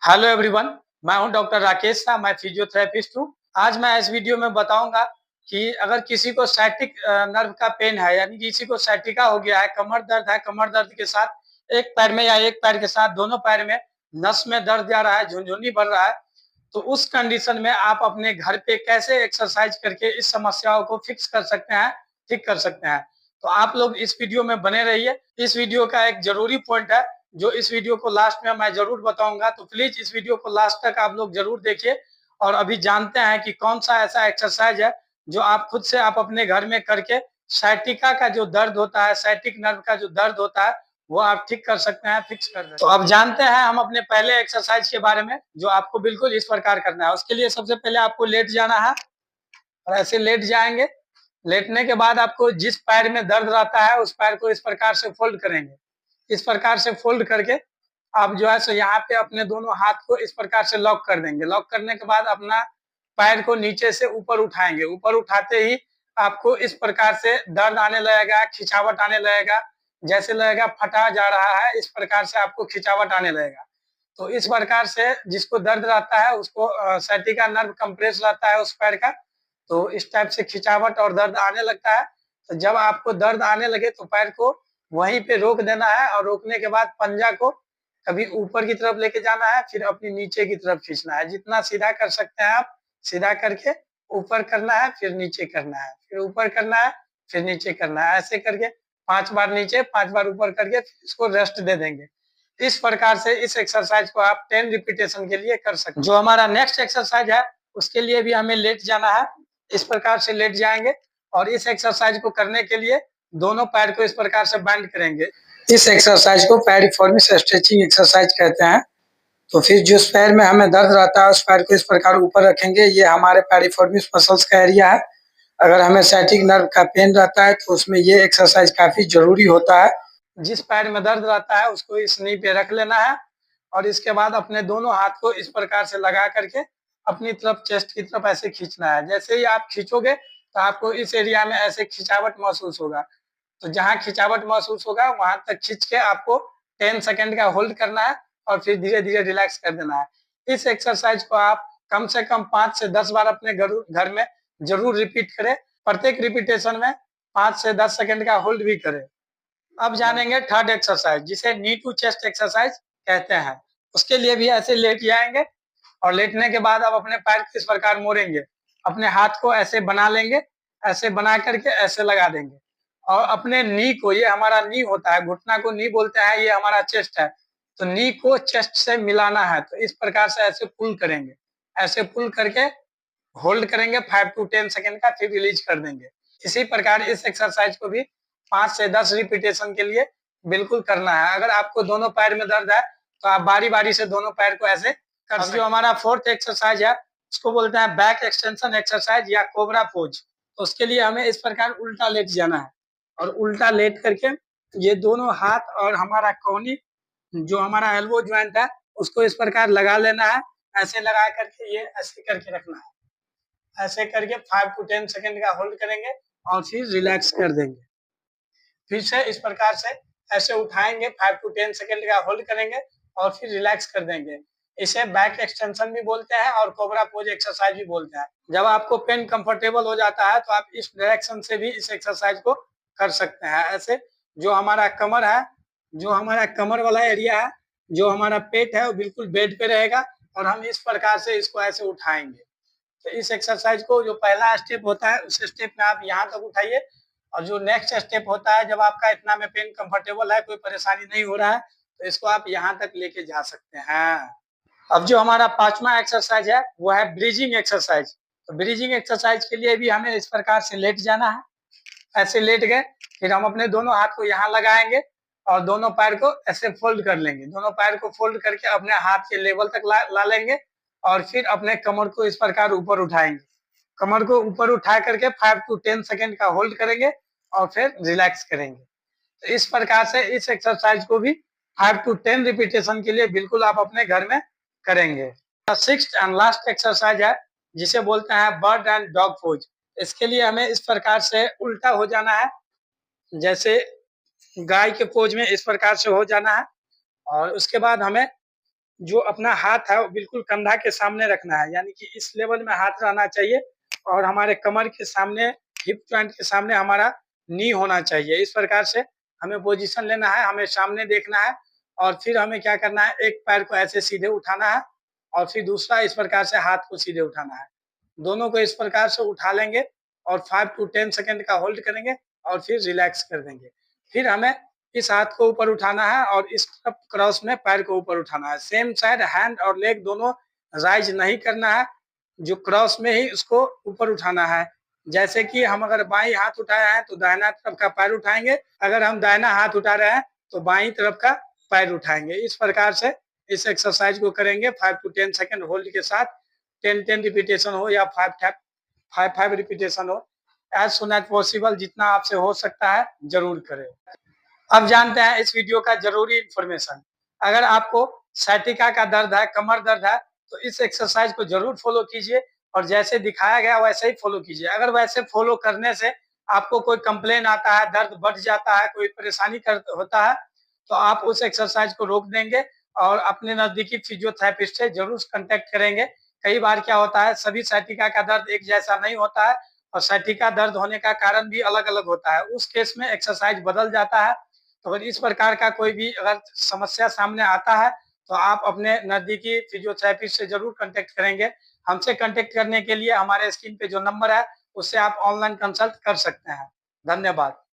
Hello everyone. मैं हूं doctor Rakesh Shah. मैं फिजियोथेरेपिस्ट हूं। आज मैं इस वीडियो में बताऊंगा कि अगर किसी को साइटिक नर्व का पेन है, यानी किसी को साइटिका हो गया है, कमर दर्द है, कमर दर्द के साथ एक पैर में या एक पैर के साथ दोनों पैर में नस में दर्द जा रहा है, झुनझुनी बढ़ रहा है, तो उस कंडीशन में आप अपने घर पे कैसे एक्सरसाइज करके इस समस्याओं को फिक्स कर सकते हैं, ठीक कर सकते हैं। तो आप लोग इस वीडियो में बने रहिए। इस वीडियो का एक जरूरी पॉइंट है जो इस वीडियो को लास्ट में मैं जरूर बताऊंगा, तो प्लीज इस वीडियो को लास्ट तक आप लोग जरूर देखिए। और अभी जानते हैं कि कौन सा ऐसा एक्सरसाइज है जो आप खुद से आप अपने घर में करके साइटिका का जो दर्द होता है, साइटिक नर्व का जो दर्द होता है, वो आप ठीक कर सकते हैं, फिक्स कर सकते हैं। तो अब जानते हैं हम अपने पहले एक्सरसाइज के बारे में, जो आपको बिल्कुल इस प्रकार करना है। उसके लिए सबसे पहले आपको लेट जाना है और ऐसे लेट जाएंगे। लेटने के बाद आपको जिस पैर में दर्द रहता है उस पैर को इस प्रकार से फोल्ड करेंगे। इस प्रकार से फोल्ड करके आप जो है सो यहाँ पे अपने दोनों हाथ को इस प्रकार से लॉक कर देंगे। लॉक करने के बाद अपना पैर को नीचे से ऊपर उठाएंगे। ऊपर उठाते ही आपको इस प्रकार से दर्द आने लगेगा, खिंचावट आने लगेगा, जैसे लगेगा फटा जा रहा है, इस प्रकार से आपको खिंचावट आने लगेगा। तो इस प्रकार से जिसको दर्द रहता है उसको साइटिका नर्व कंप्रेस रहता है उस पैर का, तो इस टाइप से खिंचावट और दर्द आने लगता है। तो जब आपको दर्द आने लगे तो पैर को वहीं पे रोक देना है और रोकने के बाद पंजा को कभी ऊपर की तरफ लेके जाना है, फिर अपनी नीचे की तरफ खींचना है। जितना सीधा कर सकते हैं आप सीधा करके ऊपर करना है, फिर नीचे करना है, फिर ऊपर करना है, फिर नीचे करना है। ऐसे करके 5 बार नीचे 5 बार ऊपर करके फिर इसको रेस्ट दे देंगे। इस प्रकार से इस एक्सरसाइज को आप 10 रिपीटेशन के लिए कर सकते हैं। जो हमारा नेक्स्ट एक्सरसाइज है उसके लिए भी हमें लेट जाना है। इस प्रकार से लेट जाएंगे और इस एक्सरसाइज को करने के लिए दोनों पैर को इस प्रकार से बैंड करेंगे। इस एक्सरसाइज को पैरिफॉर्मिस स्ट्रेचिंग एक्सरसाइज कहते हैं। तो फिर जिस पैर में हमें दर्द रहता है उस पैर को इस प्रकार ऊपर रखेंगे। ये हमारे पैरिफॉर्मिस मसल्स का एरिया है। अगर हमें साइटिक नर्व का पेन रहता है तो उसमें ये एक्सरसाइज काफी जरूरी होता है। जिस पैर में दर्द रहता है उसको इस नी पे रख लेना है और इसके बाद अपने दोनों हाथ को इस प्रकार से लगा करके अपनी तरफ चेस्ट की तरफ ऐसे खींचना है। जैसे ही आप खींचोगे तो आपको इस एरिया में ऐसे खिंचावट महसूस होगा। तो जहाँ खिंचावट महसूस होगा वहां तक खींच के आपको 10 सेकंड का होल्ड करना है और फिर धीरे धीरे रिलैक्स कर देना है। इस एक्सरसाइज को आप कम से कम 5 से 10 बार अपने घर में जरूर रिपीट करें। प्रत्येक रिपीटेशन में 5 से 10 सेकंड का होल्ड भी करें। अब जानेंगे थर्ड एक्सरसाइज जिसे नी टू चेस्ट एक्सरसाइज कहते हैं। उसके लिए भी ऐसे लेट जाएंगे और लेटने के बाद आप अपने पैर किस प्रकार मोड़ेंगे, अपने हाथ को ऐसे बना लेंगे, ऐसे बना करके ऐसे लगा देंगे और अपने नी को, ये हमारा नी होता है, घुटना को नी बोलते हैं, ये हमारा चेस्ट है, तो नी को चेस्ट से मिलाना है। तो इस प्रकार से ऐसे पुल करेंगे, ऐसे पुल करके होल्ड करेंगे 5 टू 10 सेकंड का, फिर रिलीज कर देंगे। इसी प्रकार इस एक्सरसाइज को भी 5 से 10 रिपीटेशन के लिए बिल्कुल करना है। अगर आपको दोनों पैर में दर्द है तो आप बारी बारी से दोनों पैर को ऐसे कर सकते। जो हमारा फोर्थ एक्सरसाइज है उसको बोलते हैं बैक एक्सटेंशन एक्सरसाइज या कोबरा पोज। तो उसके लिए हमें इस प्रकार उल्टा लेट जाना है और उल्टा लेट करके ये दोनों हाथ और हमारा कोहनी, जो हमारा एल्बो ज्वाइंट है, उसको इस प्रकार लगा लेना है। ऐसे लगा करके ये ऐसे करके रखना है। ऐसे करके 5 टू 10 सेकंड का होल्ड करेंगे और फिर रिलैक्स कर देंगे। फिर से इस प्रकार से ऐसे उठाएंगे, 5 टू 10 सेकंड का होल्ड करेंगे और फिर रिलैक्स कर देंगे। इसे बैक एक्सटेंशन भी बोलते हैं और कोबरा पोज एक्सरसाइज भी बोलते हैं। जब आपको पेन कंफर्टेबल हो जाता है तो आप इस डायरेक्शन से भी इस एक्सरसाइज को कर सकते हैं। ऐसे जो हमारा कमर है, जो हमारा कमर वाला एरिया है, जो हमारा पेट है, वो बिल्कुल बेड पे रहेगा और हम इस प्रकार से इसको ऐसे उठाएंगे। तो इस एक्सरसाइज को जो पहला स्टेप होता है उस स्टेप में आप यहाँ तक उठाइए और जो नेक्स्ट स्टेप होता है, जब आपका इतना में पेन कंफर्टेबल है, कोई परेशानी नहीं हो रहा है, तो इसको आप यहाँ तक लेके जा सकते हैं। अब जो हमारा पांचवा एक्सरसाइज है वो है ब्रीजिंग एक्सरसाइज। तो ब्रीजिंग एक्सरसाइज के लिए भी हमें इस प्रकार से लेट जाना है। ऐसे लेट गए, फिर हम अपने दोनों हाथ को यहाँ लगाएंगे और दोनों पैर को ऐसे फोल्ड कर लेंगे। दोनों पैर को फोल्ड करके अपने हाथ के लेवल तक ला लेंगे और फिर अपने कमर को इस प्रकार ऊपर उठाएंगे। कमर को ऊपर उठा करके 5 टू 10 सेकंड का होल्ड करेंगे और फिर रिलैक्स करेंगे। तो इस प्रकार से इस एक्सरसाइज को भी 5 टू 10 रिपीटेशन के लिए बिल्कुल आप अपने घर में करेंगे। सिक्स्थ एंड लास्ट एक्सरसाइज है जिसे बोलते हैं बर्ड एंड डॉग पोज। इसके लिए हमें इस प्रकार से उल्टा हो जाना है, जैसे गाय के पोज में इस प्रकार से हो जाना है और उसके बाद हमें जो अपना हाथ है वो बिल्कुल कंधा के सामने रखना है, यानी कि इस लेवल में हाथ रहना चाहिए और हमारे कमर के सामने, हिप जॉइंट के सामने हमारा नी होना चाहिए। इस प्रकार से हमें पोजीशन लेना है, हमें सामने देखना है और फिर हमें क्या करना है, एक पैर को ऐसे सीधे उठाना है और फिर दूसरा इस प्रकार से हाथ को सीधे उठाना है। दोनों को इस प्रकार से उठा लेंगे और 5 टू 10 सेकंड का होल्ड करेंगे और फिर रिलैक्स कर देंगे। फिर हमें इस हाथ को ऊपर उठाना है और इस तरफ क्रॉस में पैर को ऊपर उठाना है। सेम साइड हैंड और लेग दोनों राइज नहीं करना है, जो क्रॉस में ही उसको ऊपर उठाना है। जैसे कि हम अगर बाईं हाथ उठाए हैं तो दाहिना तरफ का पैर उठाएंगे, अगर हम दाहिना हाथ उठा रहे हैं तो बाईं तरफ का पैर उठाएंगे। इस प्रकार से इस एक्सरसाइज को करेंगे 5 टू 10 सेकंड होल्ड के साथ। 10 रिपीटेशन हो या 5 रिपीटेशन हो, एज सुन एज पॉसिबल जितना आपसे हो सकता है जरूर करें। अब जानते हैं इस वीडियो का जरूरी इंफॉर्मेशन। अगर आपको साइटिका का दर्द है, कमर दर्द है, तो इस एक्सरसाइज को जरूर फॉलो कीजिए और जैसे दिखाया गया वैसे ही फॉलो कीजिए। अगर वैसे फॉलो करने से आपको कोई कंप्लेन आता है, दर्द बढ़ जाता है, कोई परेशानी होता है, तो आप उस एक्सरसाइज को रोक देंगे और अपने नजदीकी फिजियोथेरेपिस्ट से जरूर कांटेक्ट करेंगे। कई बार क्या होता है, सभी साइटिका का दर्द एक जैसा नहीं होता है और साइटिका दर्द होने का कारण भी अलग अलग होता है। उस केस में एक्सरसाइज बदल जाता है। तो अगर इस प्रकार का कोई भी अगर समस्या सामने आता है तो आप अपने नजदीकी फिजियोथेरेपिस्ट से जरूर कांटेक्ट करेंगे। हमसे कांटेक्ट करने के लिए हमारे स्क्रीन पे जो नंबर है उससे आप ऑनलाइन कंसल्ट कर सकते हैं। धन्यवाद।